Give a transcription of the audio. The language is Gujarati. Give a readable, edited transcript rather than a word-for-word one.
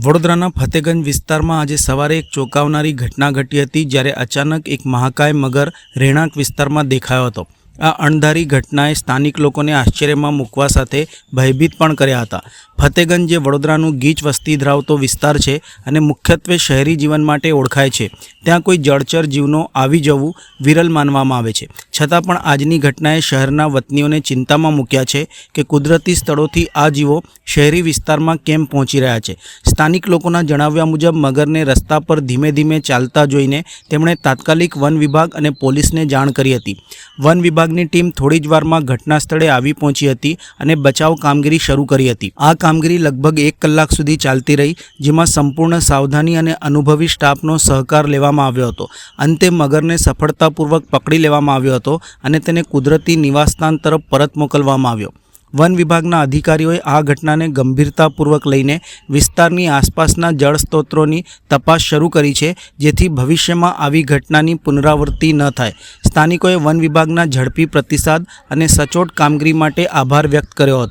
વડોદરાના ફતેગંજ વિસ્તારમાં આજે સવારે એક ચોંકાવનારી ઘટના ઘટી હતી, જ્યારે અચાનક એક મહાકાય મગર રહેણાંક વિસ્તારમાં દેખાયો હતો. આ અણધારી ઘટનાએ સ્થાનિક લોકોને આશ્ચર્યમાં મૂકવા સાથે ભયભીત પણ કર્યા હતા. ફતેગંજ જે વડોદરાનું ગીચ વસ્તી ધરાવતો વિસ્તાર છે અને મુખ્યત્વે શહેરી જીવન માટે ઓળખાય છે, ત્યાં કોઈ જળચર જીવનો આવી જવું વિરલ માનવામાં આવે છે. છતાં પણ આજની ઘટનાએ શહેરના વતનીઓને ચિંતામાં મૂક્યા છે કે કુદરતી સ્થળોથી આ જીવો શહેરી વિસ્તારમાં કેમ પહોંચી રહ્યા છે. સ્થાનિક લોકોના જણાવ્યા મુજબ મગરને રસ્તા પર ધીમે ધીમે ચાલતા જોઈને તેમણે તાત્કાલિક વન વિભાગ અને પોલીસને જાણ કરી હતી. વન વિભાગની ટીમ થોડી જ વારમાં ઘટના સ્થળે આવી પહોંચી હતી અને બચાવ કામગીરી શરૂ કરી હતી. આ કામગીરી લગભગ 1 કલાક સુધી ચાલતી રહી, જેમાં સંપૂર્ણ સાવધાની અને અનુભવી સ્ટાફનો સહકાર લેવામાં આવ્યો હતો. અંતે મગરને સફળતાપૂર્વક પકડી લેવામાં આવ્યો હતો અને તેને કુદરતી નિવાસસ્થાન તરફ પરત મોકલવામાં આવ્યો. વન વિભાગના અધિકારીઓએ આ ઘટનાને ગંભીરતાપૂર્વક લઈને વિસ્તારની આસપાસના જળ સ્ત્રોતોની તપાસ શરૂ કરી છે, જેથી ભવિષ્યમાં આવી ઘટનાની પુનરાવૃત્તિ ન થાય. સ્થાનિકોએ વન વિભાગના ઝડપી પ્રતિસાદ અને સચોટ કામગીરી માટે આભાર વ્યક્ત કર્યો હતો.